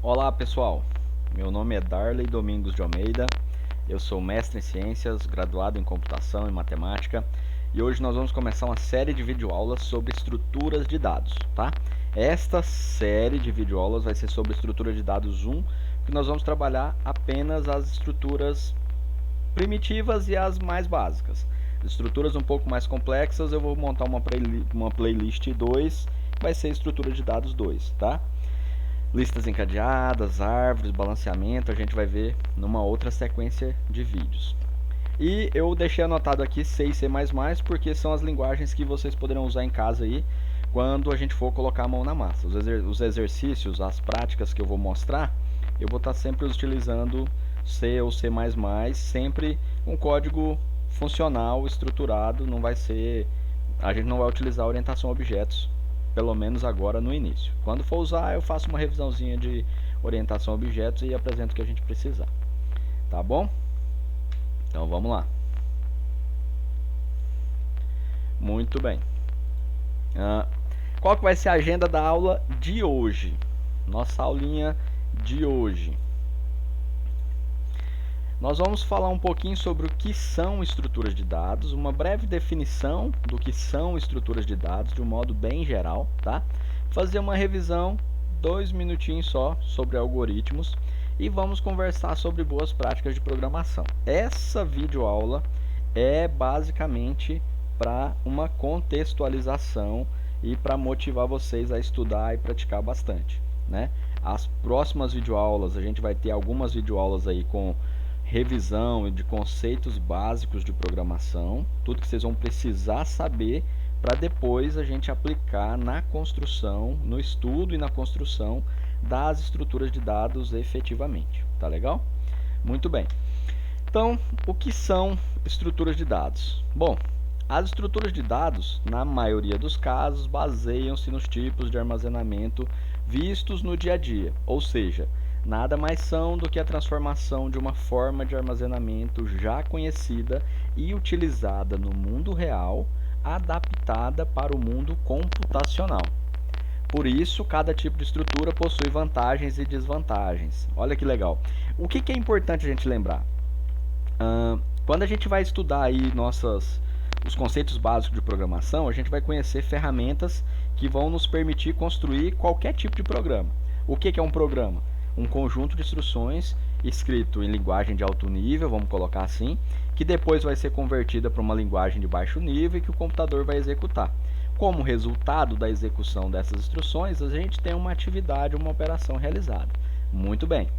Olá pessoal, meu nome é Darley Domingos de Almeida, eu sou mestre em ciências, graduado em computação e matemática e hoje nós vamos começar uma série de videoaulas sobre estruturas de dados, tá? Esta série de videoaulas vai ser sobre estrutura de dados 1, que nós vamos trabalhar apenas as estruturas primitivas e as mais básicas. Estruturas um pouco mais complexas eu vou montar uma playlist 2, vai ser estrutura de dados 2, tá? Listas encadeadas, árvores, balanceamento, a gente vai ver numa outra sequência de vídeos. E eu deixei anotado aqui C e C++, porque são as linguagens que vocês poderão usar em casa aí quando a gente for colocar a mão na massa. Os exercícios, as práticas que eu vou mostrar, eu vou estar sempre utilizando C ou C++, sempre um código funcional, estruturado, não vai ser, a gente não vai utilizar orientação a objetos, pelo menos agora no início. Quando for usar, eu faço uma revisãozinha de orientação a objetos e apresento o que a gente precisar. Tá bom? Então vamos lá. Muito bem. Qual que vai ser a agenda da aula de hoje? Nossa aulinha de hoje. Nós vamos falar um pouquinho sobre o que são estruturas de dados, uma breve definição do que são estruturas de dados de um modo bem geral, tá? Fazer uma revisão, 2 minutinhos só, sobre algoritmos e vamos conversar sobre boas práticas de programação. Essa videoaula é basicamente para uma contextualização e para motivar vocês a estudar e praticar bastante, né? As próximas videoaulas, a gente vai ter algumas videoaulas aí com revisão de conceitos básicos de programação, tudo que vocês vão precisar saber para depois a gente aplicar na construção, no estudo e na construção das estruturas de dados efetivamente. Tá legal? Muito bem. Então, o que são estruturas de dados? Bom, as estruturas de dados, na maioria dos casos, baseiam-se nos tipos de armazenamento vistos no dia a dia, ou seja, nada mais são do que a transformação de uma forma de armazenamento já conhecida e utilizada no mundo real, adaptada para o mundo computacional. Por isso, cada tipo de estrutura possui vantagens e desvantagens. Olha que legal. O que é importante a gente lembrar? Quando a gente vai estudar aí os conceitos básicos de programação, a gente vai conhecer ferramentas que vão nos permitir construir qualquer tipo de programa. O que é um programa? Um conjunto de instruções escrito em linguagem de alto nível, vamos colocar assim, que depois vai ser convertida para uma linguagem de baixo nível e que o computador vai executar. Como resultado da execução dessas instruções, a gente tem uma atividade, uma operação realizada. Muito bem.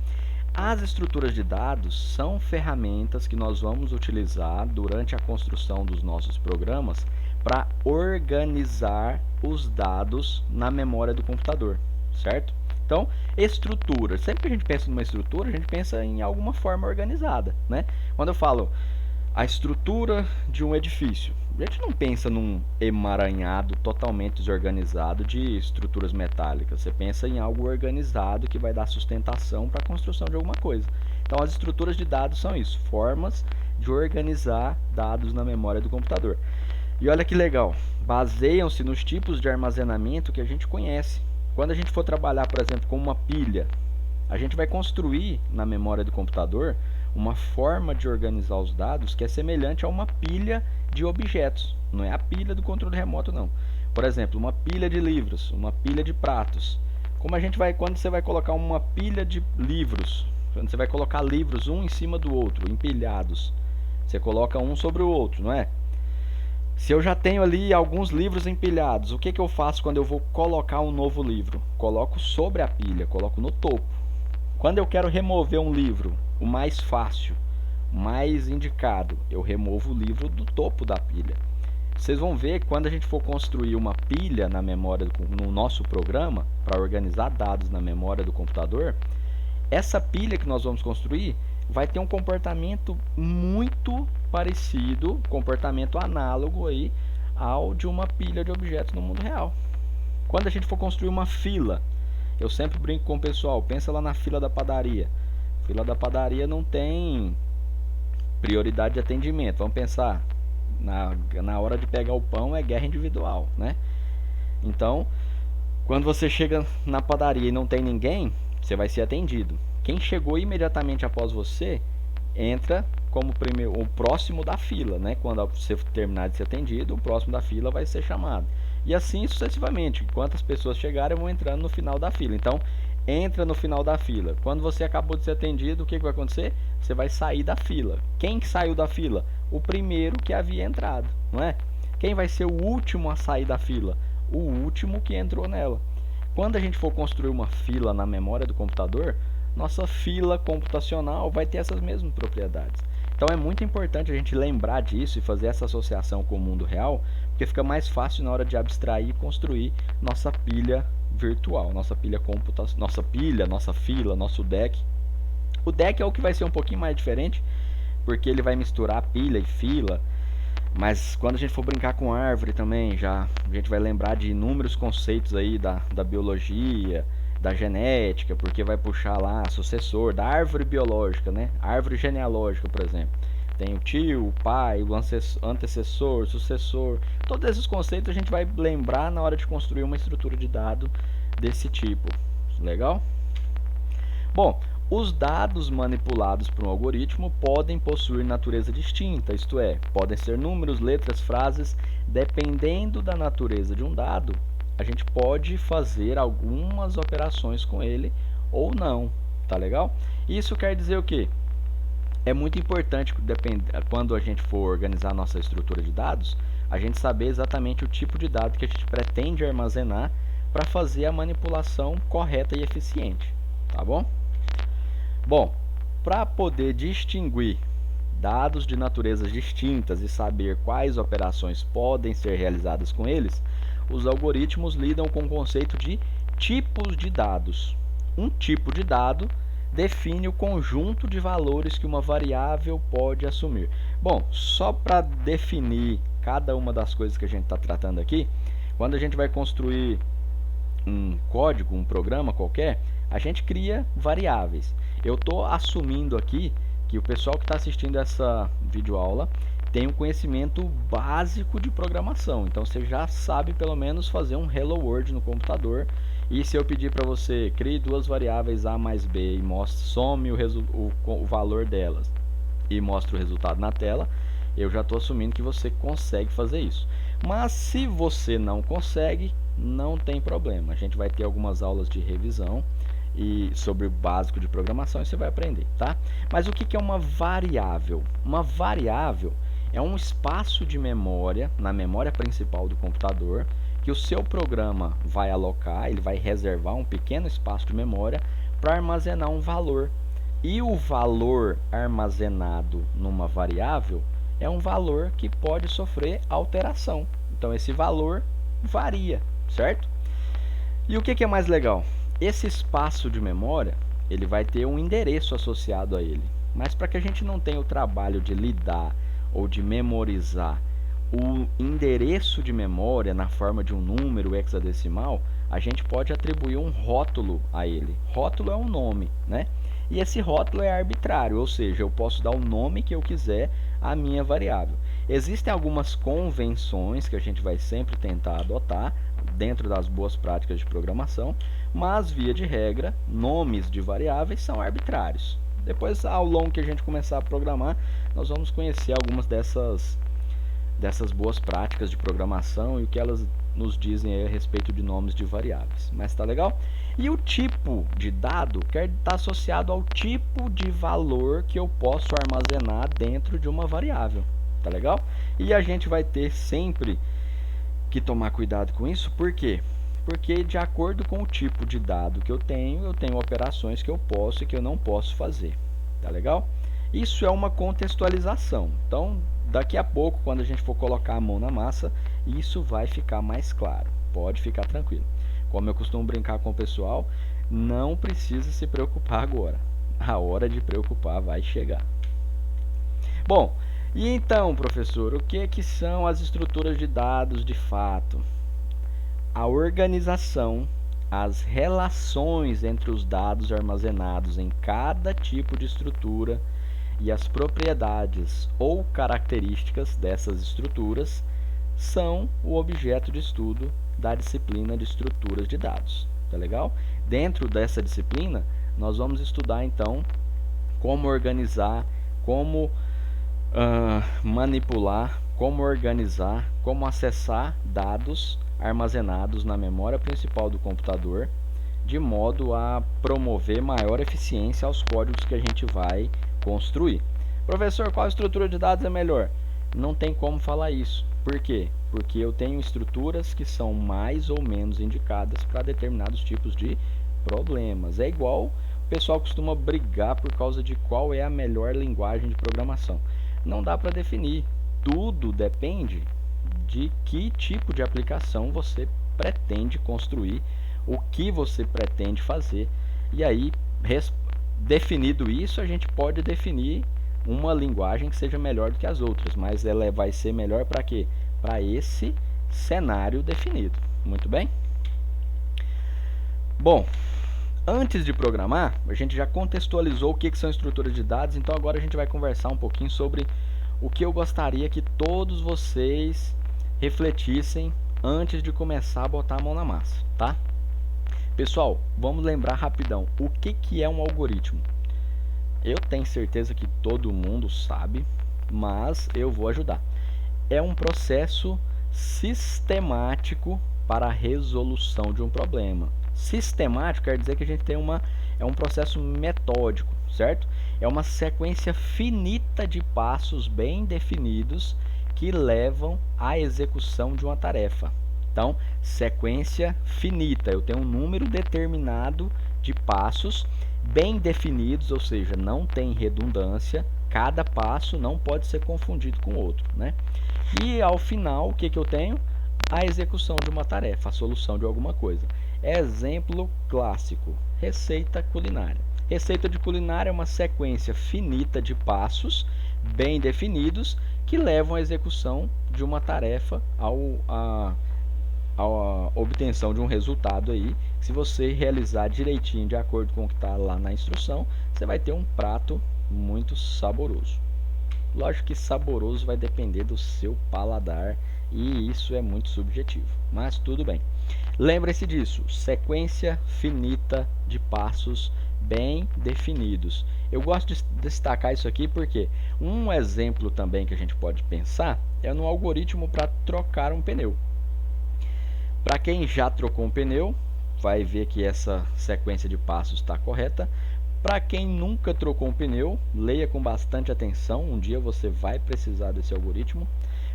As estruturas de dados são ferramentas que nós vamos utilizar durante a construção dos nossos programas para organizar os dados na memória do computador, certo? Então, estrutura. Sempre que a gente pensa numa estrutura, a gente pensa em alguma forma organizada, né? Quando eu falo a estrutura de um edifício, a gente não pensa num emaranhado totalmente desorganizado de estruturas metálicas. Você pensa em algo organizado que vai dar sustentação para a construção de alguma coisa. Então, as estruturas de dados são isso, formas de organizar dados na memória do computador. E olha que legal, baseiam-se nos tipos de armazenamento que a gente conhece. Quando a gente for trabalhar, por exemplo, com uma pilha, a gente vai construir na memória do computador uma forma de organizar os dados que é semelhante a uma pilha de objetos. Não é a pilha do controle remoto, não. Por exemplo, uma pilha de livros, uma pilha de pratos. Quando você vai colocar uma pilha de livros, quando você vai colocar livros um em cima do outro, empilhados, você coloca um sobre o outro, não é? Se eu já tenho ali alguns livros empilhados, o que eu faço quando eu vou colocar um novo livro? Coloco sobre a pilha, coloco no topo. Quando eu quero remover um livro, o mais fácil, o mais indicado, eu removo o livro do topo da pilha. Vocês vão ver que quando a gente for construir uma pilha na memória, no nosso programa, para organizar dados na memória do computador, essa pilha que nós vamos construir vai ter um comportamento muito parecido, comportamento análogo aí ao de uma pilha de objetos no mundo real. Quando a gente for construir uma fila, eu sempre brinco com o pessoal, pensa lá na fila da padaria. Fila da padaria não tem prioridade de atendimento. Vamos pensar, na hora de pegar o pão é guerra individual, né? Então, quando você chega na padaria e não tem ninguém, você vai ser atendido. Quem chegou imediatamente após você entra como o próximo da fila, né? Quando você terminar de ser atendido, o próximo da fila vai ser chamado. E assim sucessivamente. Quantas pessoas chegarem vão entrando no final da fila. Então, entra no final da fila. Quando você acabou de ser atendido, o que vai acontecer? Você vai sair da fila. Quem saiu da fila? O primeiro que havia entrado, não é? Quem vai ser o último a sair da fila? O último que entrou nela. Quando a gente for construir uma fila na memória do computador, nossa fila computacional vai ter essas mesmas propriedades. Então é muito importante a gente lembrar disso e fazer essa associação com o mundo real, porque fica mais fácil na hora de abstrair e construir nossa pilha virtual, nossa pilha nossa fila, nosso deck. O deck é o que vai ser um pouquinho mais diferente, porque ele vai misturar pilha e fila. Mas quando a gente for brincar com árvore também, já a gente vai lembrar de inúmeros conceitos aí da biologia, da genética, porque vai puxar lá sucessor, da árvore biológica, né? Árvore genealógica, por exemplo. Tem o tio, o pai, o antecessor, sucessor. Todos esses conceitos a gente vai lembrar na hora de construir uma estrutura de dado desse tipo. Legal? Bom, os dados manipulados por um algoritmo podem possuir natureza distinta, isto é, podem ser números, letras, frases. Dependendo da natureza de um dado, a gente pode fazer algumas operações com ele ou não, tá legal? Isso quer dizer o quê? É muito importante quando a gente for organizar nossa estrutura de dados, a gente saber exatamente o tipo de dado que a gente pretende armazenar para fazer a manipulação correta e eficiente, tá bom? Bom, para poder distinguir dados de naturezas distintas e saber quais operações podem ser realizadas com eles, os algoritmos lidam com o conceito de tipos de dados. Um tipo de dado define o conjunto de valores que uma variável pode assumir. Bom, só para definir cada uma das coisas que a gente está tratando aqui, quando a gente vai construir um código, um programa qualquer, a gente cria variáveis. Eu estou assumindo aqui que o pessoal que está assistindo essa videoaula tem um conhecimento básico de programação. Então você já sabe pelo menos fazer um Hello World no computador. E se eu pedir para você crie duas variáveis A mais B e some o valor delas e mostre o resultado na tela, eu já estou assumindo que você consegue fazer isso. Mas se você não consegue, não tem problema. A gente vai ter algumas aulas de revisão e sobre o básico de programação e você vai aprender, tá? Mas o que é uma variável? Uma variável é um espaço de memória na memória principal do computador que o seu programa vai alocar, ele vai reservar um pequeno espaço de memória para armazenar um valor. E o valor armazenado numa variável é um valor que pode sofrer alteração. Então esse valor varia, certo? E o que é mais legal? Esse espaço de memória, ele vai ter um endereço associado a ele. Mas para que a gente não tenha o trabalho de lidar ou de memorizar o endereço de memória na forma de um número hexadecimal, a gente pode atribuir um rótulo a ele. Rótulo é um nome, né? E esse rótulo é arbitrário, ou seja, eu posso dar o nome que eu quiser à minha variável. Existem algumas convenções que a gente vai sempre tentar adotar dentro das boas práticas de programação, mas via de regra, nomes de variáveis são arbitrários. Depois, ao longo que a gente começar a programar, nós vamos conhecer algumas dessas boas práticas de programação e o que elas nos dizem aí a respeito de nomes de variáveis. Mas tá legal? E o tipo de dado quer estar associado ao tipo de valor que eu posso armazenar dentro de uma variável. Tá legal? E a gente vai ter sempre que tomar cuidado com isso. Por quê? Porque de acordo com o tipo de dado que eu tenho operações que eu posso e que eu não posso fazer. Tá legal? Isso é uma contextualização. Então, daqui a pouco, quando a gente for colocar a mão na massa, isso vai ficar mais claro. Pode ficar tranquilo. Como eu costumo brincar com o pessoal, não precisa se preocupar agora. A hora de preocupar vai chegar. Bom, e então, professor, o que são as estruturas de dados de fato? A organização, as relações entre os dados armazenados em cada tipo de estrutura e as propriedades ou características dessas estruturas são o objeto de estudo da disciplina de estruturas de dados. tá legal? Dentro dessa disciplina, nós vamos estudar então como organizar, como manipular, como organizar, como acessar dados armazenados na memória principal do computador, de modo a promover maior eficiência aos códigos que a gente vai construir. Professor, qual estrutura de dados é melhor? Não tem como falar isso. Por quê? Porque eu tenho estruturas que são mais ou menos indicadas para determinados tipos de problemas. É igual o pessoal costuma brigar por causa de qual é a melhor linguagem de programação. Não dá para definir. Tudo depende de que tipo de aplicação você pretende construir, o que você pretende fazer. E aí, definido isso, a gente pode definir uma linguagem que seja melhor do que as outras, mas ela vai ser melhor para quê? Para esse cenário definido. Muito bem? Bom, antes de programar, a gente já contextualizou o que são estruturas de dados, então agora a gente vai conversar um pouquinho sobre o que eu gostaria que todos vocês refletissem antes de começar a botar a mão na massa, tá? Pessoal, vamos lembrar rapidão, o que é um algoritmo? Eu tenho certeza que todo mundo sabe, mas eu vou ajudar. É um processo sistemático para a resolução de um problema. Sistemático quer dizer que a gente tem um processo metódico, certo? É uma sequência finita de passos bem definidos que levam à execução de uma tarefa. Então, sequência finita, eu tenho um número determinado de passos bem definidos, ou seja, não tem redundância, cada passo não pode ser confundido com o outro, né? E ao final, o que eu tenho? A execução de uma tarefa, a solução de alguma coisa. Exemplo clássico, receita culinária. Receita de culinária é uma sequência finita de passos bem definidos que levam à execução de uma tarefa, a obtenção de um resultado aí. Se você realizar direitinho de acordo com o que está lá na instrução, você vai ter um prato muito saboroso. Lógico que saboroso vai depender do seu paladar e isso é muito subjetivo, mas tudo bem. Lembre-se disso, sequência finita de passos bem definidos. Eu gosto de destacar isso aqui porque um exemplo também que a gente pode pensar é no algoritmo para trocar um pneu. Para quem já trocou um pneu, vai ver que essa sequência de passos está correta. Para quem nunca trocou um pneu, leia com bastante atenção, um dia você vai precisar desse algoritmo.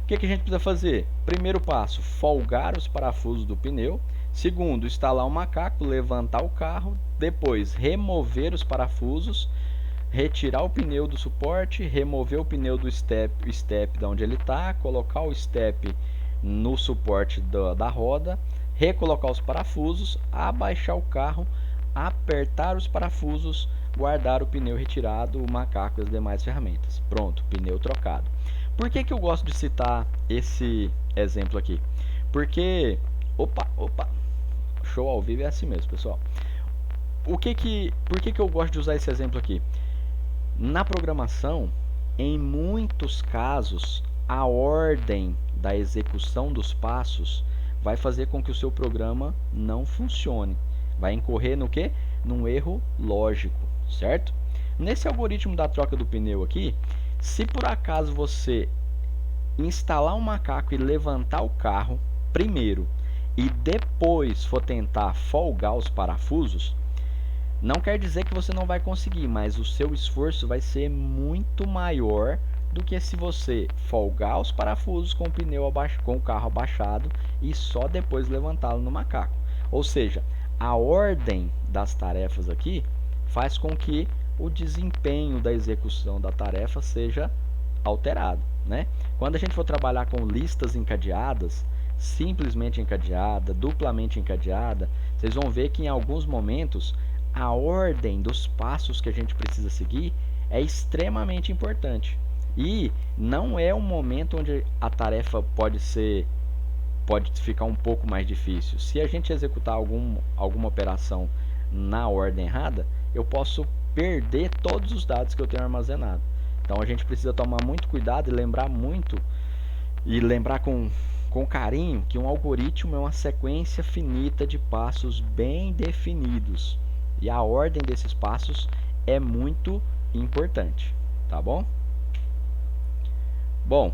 O que a gente precisa fazer? Primeiro passo, folgar os parafusos do pneu. Segundo, instalar um macaco, levantar o carro. Depois, remover os parafusos, retirar o pneu do suporte, remover o pneu do step de onde ele está, colocar o step no suporte da roda, recolocar os parafusos, abaixar o carro, apertar os parafusos, guardar o pneu retirado, o macaco e as demais ferramentas. Pronto, pneu trocado. Por que eu gosto de citar esse exemplo aqui? Porque, show ao vivo é assim mesmo, pessoal. Por que eu gosto de usar esse exemplo aqui? Na programação, em muitos casos, a ordem da execução dos passos vai fazer com que o seu programa não funcione. Vai incorrer no quê? Num erro lógico, certo? Nesse algoritmo da troca do pneu aqui, se por acaso você instalar um macaco e levantar o carro primeiro e depois for tentar folgar os parafusos, não quer dizer que você não vai conseguir, mas o seu esforço vai ser muito maior do que se você folgar os parafusos com o carro abaixado e só depois levantá-lo no macaco. Ou seja, a ordem das tarefas aqui faz com que o desempenho da execução da tarefa seja alterado, né? Quando a gente for trabalhar com listas encadeadas, simplesmente encadeada, duplamente encadeada, vocês vão ver que em alguns momentos a ordem dos passos que a gente precisa seguir é extremamente importante. E não é um momento onde a tarefa pode ficar um pouco mais difícil. Se a gente executar alguma operação na ordem errada, eu posso perder todos os dados que eu tenho armazenado. Então a gente precisa tomar muito cuidado e lembrar com com carinho que um algoritmo é uma sequência finita de passos bem definidos. E a ordem desses passos é muito importante, tá bom? Bom,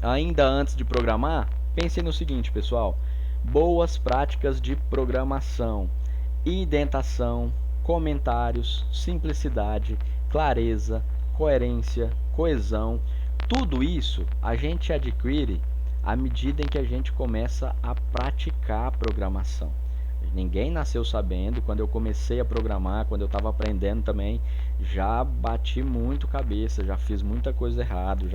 ainda antes de programar, pense no seguinte, pessoal. Boas práticas de programação, indentação, comentários, simplicidade, clareza, coerência, coesão, tudo isso a gente adquire à medida em que a gente começa a praticar a programação. Ninguém nasceu sabendo. Quando eu comecei a programar, quando eu estava aprendendo também, já bati muito cabeça, já fiz muita coisa errada,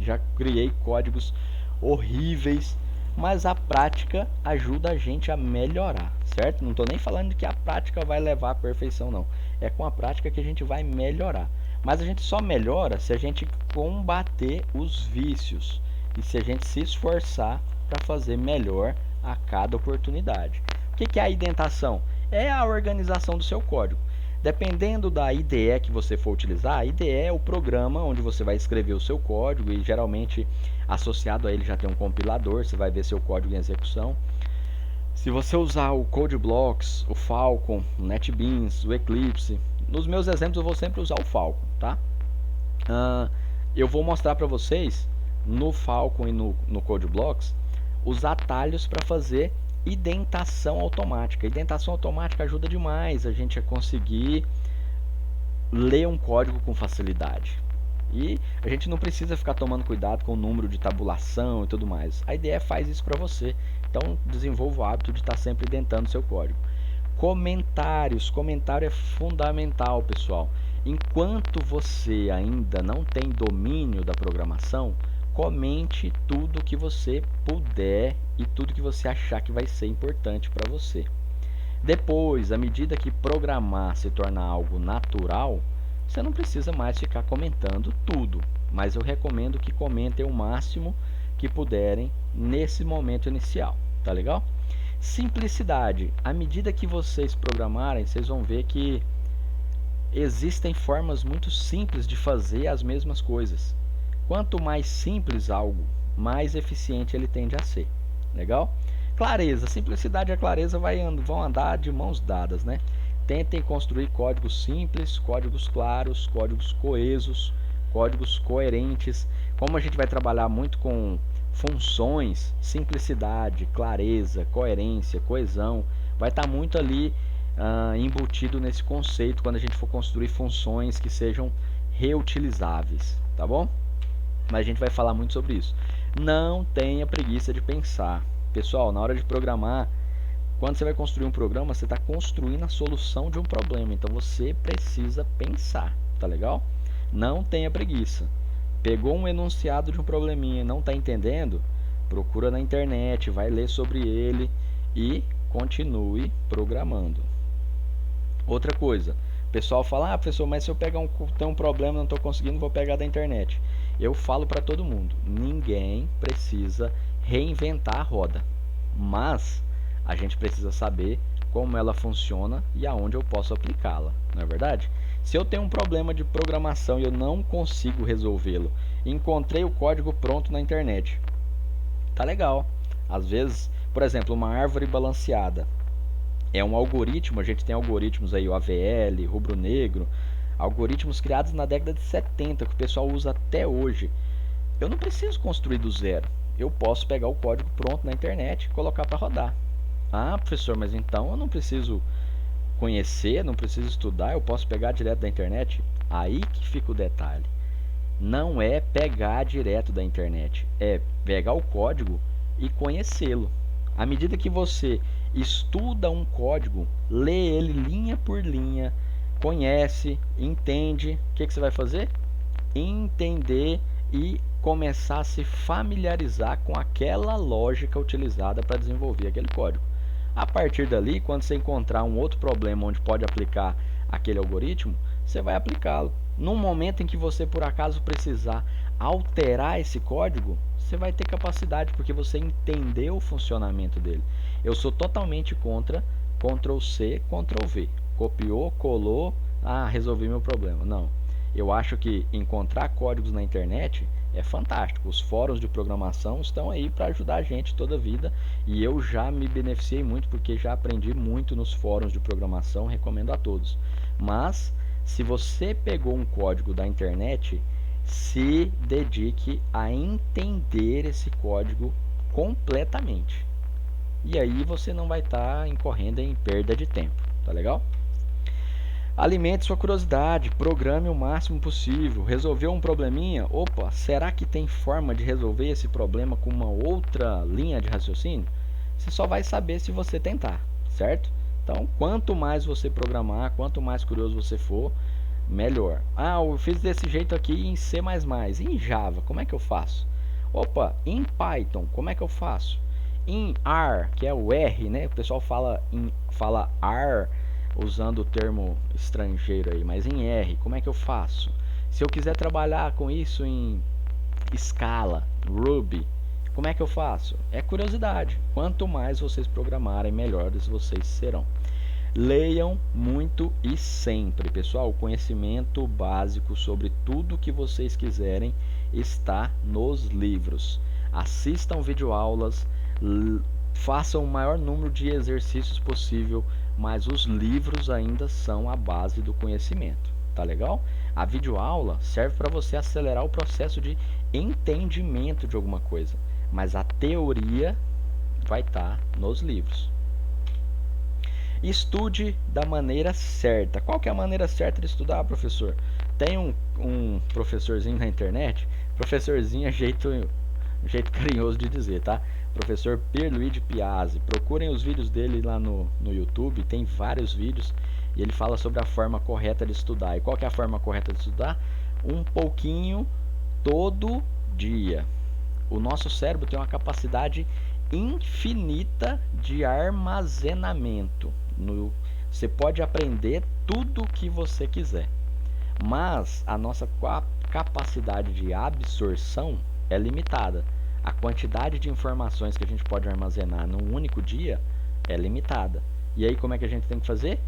já criei códigos horríveis, mas a prática ajuda a gente a melhorar, certo? Não estou nem falando que a prática vai levar à perfeição, não. É com a prática que a gente vai melhorar. Mas a gente só melhora se a gente combater os vícios e se a gente se esforçar para fazer melhor a cada oportunidade. O que é a indentação? É a organização do seu código. Dependendo da IDE que você for utilizar, a IDE é o programa onde você vai escrever o seu código e geralmente associado a ele já tem um compilador, você vai ver seu código em execução. Se você usar o CodeBlocks, o Falcon, o NetBeans, o Eclipse, nos meus exemplos eu vou sempre usar o Falcon, tá? Eu vou mostrar para vocês no Falcon e no CodeBlocks os atalhos para fazer indentação automática. Indentação automática ajuda demais a gente a conseguir ler um código com facilidade. E a gente não precisa ficar tomando cuidado com o número de tabulação e tudo mais. A IDE faz isso para você. Então desenvolva o hábito de estar sempre indentando seu código. Comentários. Comentário é fundamental, pessoal. Enquanto você ainda não tem domínio da programação, comente tudo que você puder e tudo que você achar que vai ser importante para você. Depois, à medida que programar se torna algo natural, você não precisa mais ficar comentando tudo, mas eu recomendo que comentem o máximo que puderem nesse momento inicial, tá legal? Simplicidade. À medida que vocês programarem, vocês vão ver que existem formas muito simples de fazer as mesmas coisas. Quanto mais simples algo, mais eficiente ele tende a ser. Legal? Clareza. Simplicidade e a clareza vão andar de mãos dadas, né? Tentem construir códigos simples, códigos claros, códigos coesos, códigos coerentes. Como a gente vai trabalhar muito com funções, simplicidade, clareza, coerência, coesão, vai estar muito ali embutido nesse conceito quando a gente for construir funções que sejam reutilizáveis, tá bom? Mas a gente vai falar muito sobre isso. Não tenha preguiça de pensar. Pessoal, na hora de programar, quando você vai construir um programa, você está construindo a solução de um problema. Então você precisa pensar, tá legal? Não tenha preguiça. Pegou um enunciado de um probleminha e não está entendendo? Procura na internet, vai ler sobre ele e continue programando. Outra coisa, o pessoal fala, professor, mas se eu pegar tem um problema, não estou conseguindo, vou pegar da internet. Eu falo para todo mundo, ninguém precisa reinventar a roda, mas a gente precisa saber como ela funciona e aonde eu posso aplicá-la, não é verdade? Se eu tenho um problema de programação e eu não consigo resolvê-lo, encontrei o código pronto na internet, tá legal. Às vezes, por exemplo, uma árvore balanceada é um algoritmo, a gente tem algoritmos aí, o AVL, Rubro Negro, algoritmos criados na década de 70 que o pessoal usa até hoje. Eu não preciso construir do zero, eu posso pegar o código pronto na internet e colocar para rodar. Ah, professor, mas então eu não preciso conhecer, não preciso estudar, eu posso pegar direto da internet? Aí que fica o detalhe. Não é pegar direto da internet, é pegar o código e conhecê-lo. À medida que você estuda um código, lê ele linha por linha, conhece, entende, o que você vai fazer? Entender e começar a se familiarizar com aquela lógica utilizada para desenvolver aquele código. A partir dali, quando você encontrar um outro problema onde pode aplicar aquele algoritmo, você vai aplicá-lo. No momento em que você por acaso precisar alterar esse código, você vai ter capacidade porque você entendeu o funcionamento dele. Eu sou totalmente contra Ctrl+C, Ctrl+V. Copiou, colou, resolvi meu problema. Não. Eu acho que encontrar códigos na internet é fantástico. Os fóruns de programação estão aí para ajudar a gente toda a vida, e eu já me beneficiei muito porque já aprendi muito nos fóruns de programação, recomendo a todos. Mas se você pegou um código da internet, se dedique a entender esse código completamente. E aí você não vai estar incorrendo em perda de tempo, tá legal? Alimente sua curiosidade, programe o máximo possível. Resolveu um probleminha? Opa, será que tem forma de resolver esse problema com uma outra linha de raciocínio? Você só vai saber se você tentar, certo? Então, quanto mais você programar, quanto mais curioso você for, melhor. Ah, eu fiz desse jeito aqui em C++, em Java, como é que eu faço? Opa, em Python, como é que eu faço? Em R, que é o R, né? O pessoal fala R usando o termo estrangeiro aí, mas em R, como é que eu faço? Se eu quiser trabalhar com isso em Scala, Ruby, como é que eu faço? É curiosidade. Quanto mais vocês programarem, melhores vocês serão. Leiam muito e sempre, pessoal. O conhecimento básico sobre tudo que vocês quiserem está nos livros. Assistam videoaulas, façam o maior número de exercícios possível, mas os livros ainda são a base do conhecimento, tá legal? A videoaula serve para você acelerar o processo de entendimento de alguma coisa, mas a teoria vai estar nos livros. Estude da maneira certa. Qual que é a maneira certa de estudar, professor? Tem um professorzinho na internet, professorzinho é jeito carinhoso de dizer, tá? Professor Pierluigi Piazzi. Procurem os vídeos dele lá no YouTube, tem vários vídeos, e ele fala sobre a forma correta de estudar. E qual que é a forma correta de estudar? Um pouquinho todo dia. O nosso cérebro tem uma capacidade infinita de armazenamento. Você pode aprender tudo o que você quiser, mas a nossa capacidade de absorção é limitada. A quantidade de informações que a gente pode armazenar num único dia é limitada. E aí como é que a gente tem que fazer?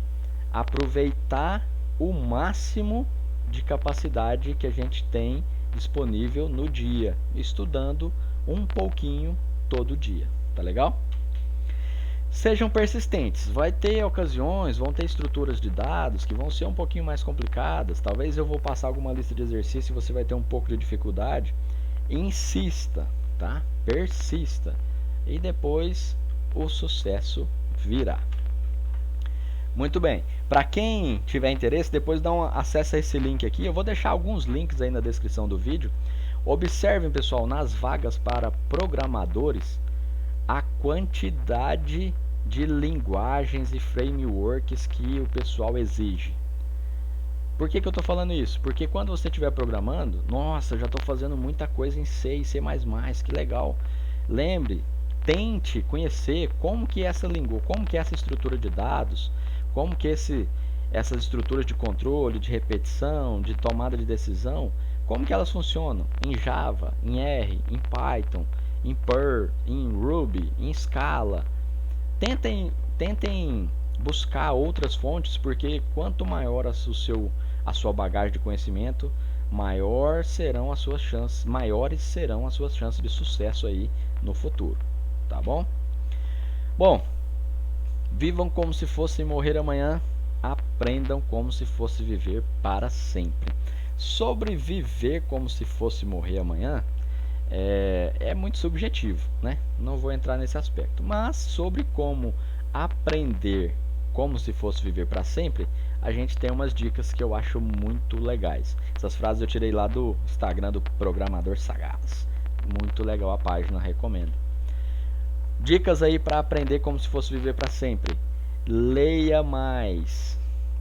Aproveitar o máximo de capacidade que a gente tem disponível no dia, estudando um pouquinho todo dia, tá legal? Sejam persistentes. Vai ter ocasiões, vão ter estruturas de dados que vão ser um pouquinho mais complicadas. Talvez eu vou passar alguma lista de exercícios e você vai ter um pouco de dificuldade. Insista, tá? Persista. E depois o sucesso virá. Muito bem. Para quem tiver interesse, depois dá acesso a esse link aqui. Eu vou deixar alguns links aí na descrição do vídeo. Observem, pessoal, nas vagas para programadores, a quantidade de linguagens e frameworks que o pessoal exige. Por que eu estou falando isso? Porque quando você estiver programando, nossa, já estou fazendo muita coisa em C e C++, que legal. Lembre, tente conhecer como que essa língua, como que essa estrutura de dados, como que essas estruturas de controle, de repetição, de tomada de decisão, como que elas funcionam em Java, em R, em Python, em Perl, em Ruby, em Scala. Tentem buscar outras fontes, porque quanto maior a sua bagagem de conhecimento, maiores serão as suas chances de sucesso aí no futuro, tá bom? Bom, vivam como se fossem morrer amanhã, aprendam como se fosse viver para sempre. Sobre viver como se fosse morrer amanhã, é muito subjetivo, né? Não vou entrar nesse aspecto. Mas sobre como aprender como se fosse viver para sempre, a gente tem umas dicas que eu acho muito legais. Essas frases eu tirei lá do Instagram do Programador Sagaz. Muito legal a página, recomendo. Dicas aí para aprender como se fosse viver para sempre. Leia mais,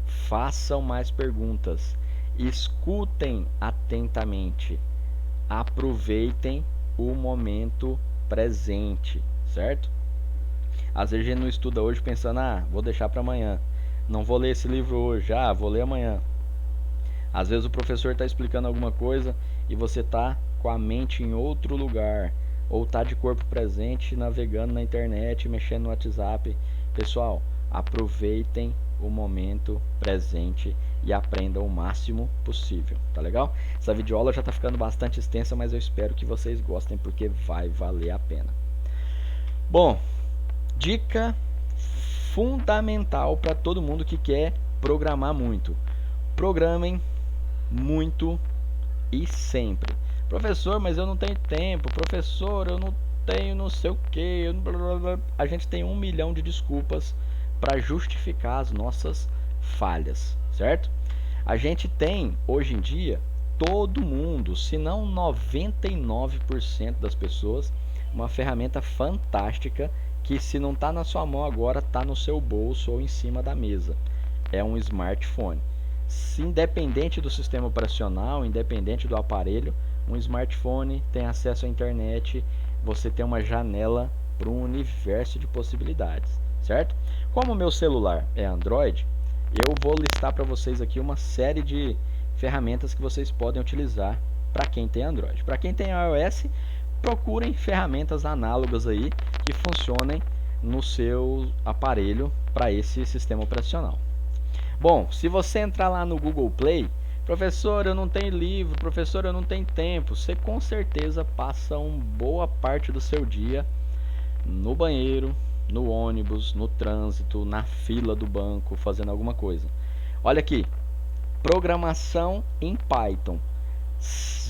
façam mais perguntas, escutem atentamente, aproveitem o momento presente, certo? Às vezes a gente não estuda hoje pensando, vou deixar para amanhã, não vou ler esse livro hoje, vou ler amanhã. Às vezes o professor está explicando alguma coisa e você está com a mente em outro lugar, ou está de corpo presente navegando na internet, mexendo no WhatsApp. Pessoal, aproveitem o momento presente e aprenda o máximo possível, tá legal? Essa videoaula já está ficando bastante extensa, mas eu espero que vocês gostem porque vai valer a pena. Bom, dica fundamental para todo mundo que quer programar muito: programem muito e sempre. Professor, mas eu não tenho tempo. Professor, eu não tenho não sei o que. A gente tem 1 milhão de desculpas para justificar as nossas falhas, certo? A gente tem hoje em dia, todo mundo, se não 99% das pessoas, uma ferramenta fantástica que, se não está na sua mão agora, está no seu bolso ou em cima da mesa. É um smartphone. Independente do sistema operacional, independente do aparelho, um smartphone tem acesso à internet, você tem uma janela para um universo de possibilidades, certo? Como o meu celular é Android, eu vou listar para vocês aqui uma série de ferramentas que vocês podem utilizar para quem tem Android. Para quem tem iOS, procurem ferramentas análogas aí que funcionem no seu aparelho para esse sistema operacional. Bom, se você entrar lá no Google Play, professor, eu não tenho livro, professor, eu não tenho tempo, você com certeza passa uma boa parte do seu dia no banheiro, no ônibus, no trânsito, na fila do banco, fazendo alguma coisa. Olha aqui, programação em Python.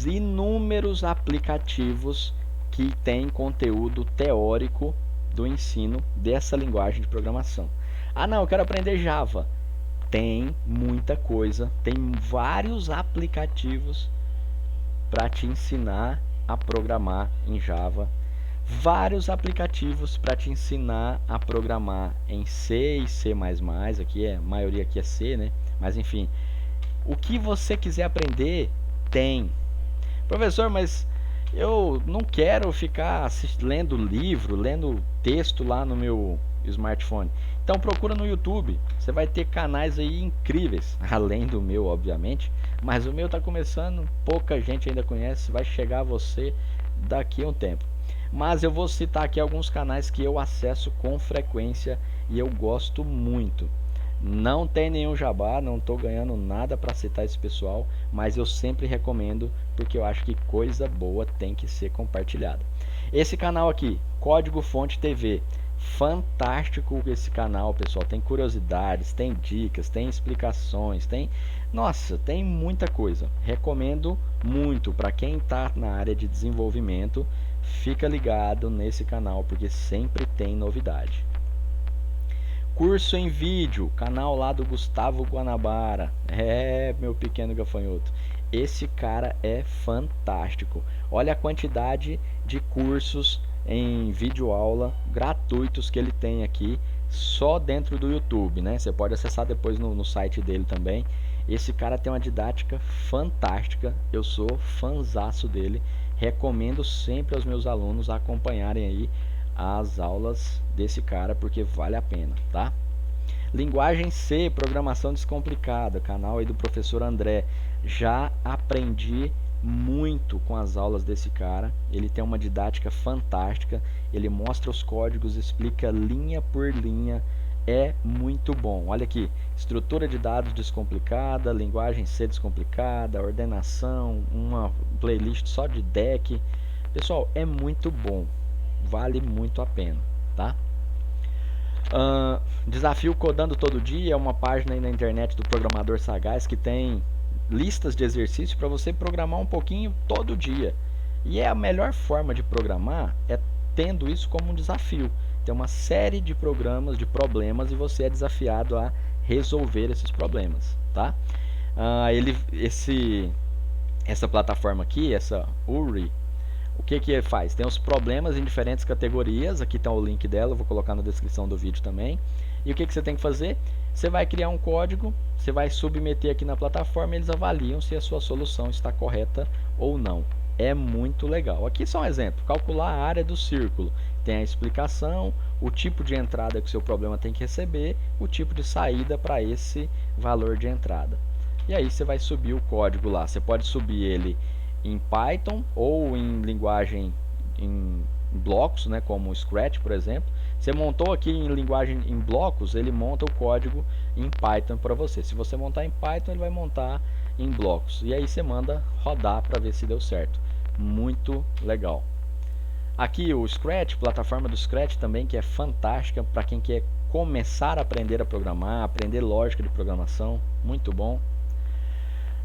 Inúmeros aplicativos que têm conteúdo teórico do ensino dessa linguagem de programação. Ah não, eu quero aprender Java. Tem muita coisa, tem vários aplicativos para te ensinar a programar em Java, vários aplicativos para te ensinar a programar em C e C++, aqui a maioria aqui é C, né? Mas enfim, o que você quiser aprender, tem. Professor, mas eu não quero ficar lendo livro, lendo texto lá no meu smartphone. Então procura no YouTube, você vai ter canais aí incríveis, além do meu, obviamente, mas o meu está começando, pouca gente ainda conhece, vai chegar a você daqui a um tempo. Mas eu vou citar aqui alguns canais que eu acesso com frequência e eu gosto muito. Não tem nenhum jabá, não estou ganhando nada para citar esse pessoal, mas eu sempre recomendo porque eu acho que coisa boa tem que ser compartilhada. Esse canal aqui, Código Fonte TV, fantástico esse canal, pessoal. Tem curiosidades, tem dicas, tem explicações, nossa, tem muita coisa. Recomendo muito para quem está na área de desenvolvimento. Fica ligado nesse canal porque sempre tem novidade. Curso em vídeo, canal lá do Gustavo Guanabara. Meu pequeno gafanhoto. Esse cara é fantástico. Olha a quantidade de cursos em videoaula gratuitos que ele tem aqui só dentro do YouTube, né? Você pode acessar depois no site dele também. Esse cara tem uma didática fantástica. Eu sou fãzaço dele. Recomendo sempre aos meus alunos acompanharem aí as aulas desse cara porque vale a pena, tá? Linguagem C, programação descomplicada, canal aí do professor André. Já aprendi muito com as aulas desse cara. Ele tem uma didática fantástica, ele mostra os códigos, explica linha por linha, é muito bom. Olha aqui, estrutura de dados descomplicada, linguagem C descomplicada, ordenação, uma playlist só de deck. Pessoal, é muito bom, vale muito a pena, tá? Desafio Codando Todo Dia é uma página aí na internet do Programador Sagaz que tem listas de exercícios para você programar um pouquinho todo dia. E a melhor forma de programar é tendo isso como um desafio. Tem uma série de programas, de problemas, e você é desafiado a resolver esses problemas, tá? Essa plataforma aqui, essa URI, o que faz? Tem os problemas em diferentes categorias, aqui está o link dela, eu vou colocar na descrição do vídeo também. E o que você tem que fazer? Você vai criar um código, você vai submeter aqui na plataforma e eles avaliam se a sua solução está correta ou não. É muito legal. Aqui só um exemplo, calcular a área do círculo. Tem a explicação, o tipo de entrada que o seu problema tem que receber, o tipo de saída para esse valor de entrada. E aí você vai subir o código lá. Você pode subir ele em Python ou em linguagem em blocos, né, como o Scratch, por exemplo. Você montou aqui em linguagem em blocos, ele monta o código em Python para você. Se você montar em Python, ele vai montar em blocos. E aí você manda rodar para ver se deu certo. Muito legal. Aqui o Scratch, plataforma do Scratch também, que é fantástica para quem quer começar a aprender a programar, aprender lógica de programação, muito bom.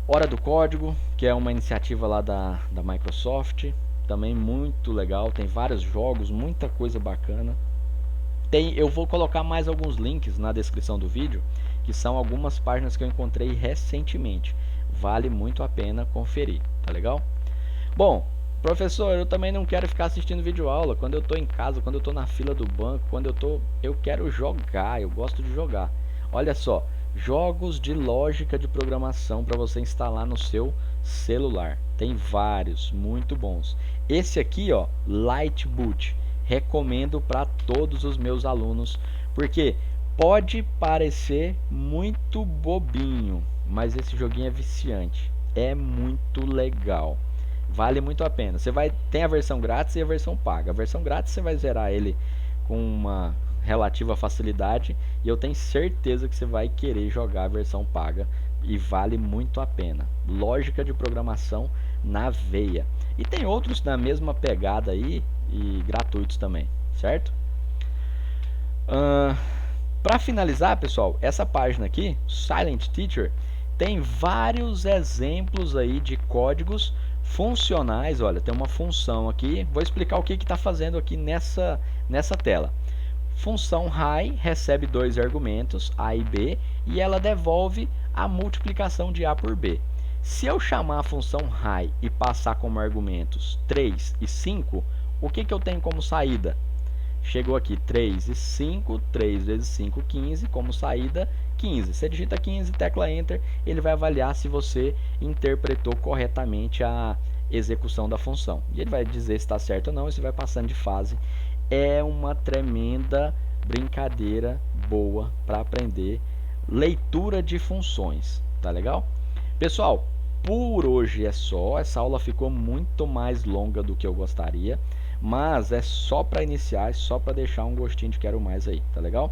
Hora do Código, que é uma iniciativa lá da Microsoft, também muito legal, tem vários jogos, muita coisa bacana. Eu vou colocar mais alguns links na descrição do vídeo, que são algumas páginas que eu encontrei recentemente. Vale muito a pena conferir, tá legal? Bom, professor, eu também não quero ficar assistindo vídeo aula. Quando eu estou em casa, quando eu estou na fila do banco, eu quero jogar, eu gosto de jogar. Olha só, jogos de lógica de programação para você instalar no seu celular. Tem vários, muito bons. Esse aqui, ó, Lightboot, recomendo para todos os meus alunos, porque pode parecer muito bobinho, mas esse joguinho é viciante. É muito legal. Vale muito a pena. Tem a versão grátis e a versão paga. A versão grátis você vai zerar ele com uma relativa facilidade, e eu tenho certeza que você vai querer jogar a versão paga, e vale muito a pena. Lógica de programação na veia. E tem outros na mesma pegada aí e gratuitos também, certo? Para finalizar, pessoal, essa página aqui, Silent Teacher, tem vários exemplos aí de códigos funcionais. Olha, tem uma função aqui, vou explicar o que está fazendo aqui nessa tela. Função high recebe dois argumentos, A e B, e ela devolve a multiplicação de A por B. Se eu chamar a função high e passar como argumentos 3 e 5, o que eu tenho como saída? Chegou aqui 3 e 5, 3 vezes 5, 15, como saída 15. Você digita 15, tecla Enter, ele vai avaliar se você interpretou corretamente a execução da função. E ele vai dizer se está certo ou não, e você vai passando de fase. É uma tremenda brincadeira boa para aprender leitura de funções, tá legal? Pessoal, por hoje é só. Essa aula ficou muito mais longa do que eu gostaria, mas é só para iniciar, é só para deixar um gostinho de quero mais aí, tá legal?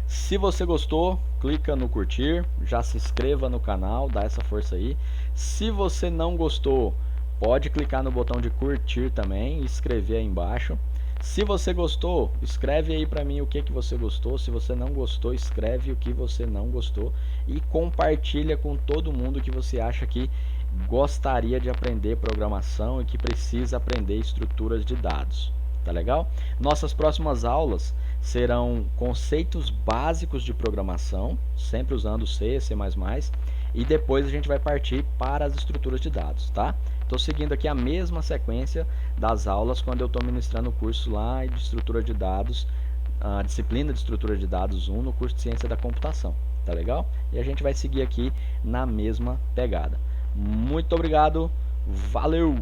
Se você gostou, clica no curtir, já se inscreva no canal, dá essa força aí. Se você não gostou, pode clicar no botão de curtir também e escrever aí embaixo. Se você gostou, escreve aí para mim o que você gostou. Se você não gostou, escreve o que você não gostou e compartilha com todo mundo que você acha que gostaria de aprender programação e que precisa aprender estruturas de dados. Tá legal? Nossas próximas aulas serão conceitos básicos de programação, sempre usando C, C++, e depois a gente vai partir para as estruturas de dados, tá? Estou seguindo aqui a mesma sequência das aulas quando eu estou ministrando o curso lá de estrutura de dados, a disciplina de estrutura de dados 1 no curso de ciência da computação, tá legal? E a gente vai seguir aqui na mesma pegada. Muito obrigado, valeu!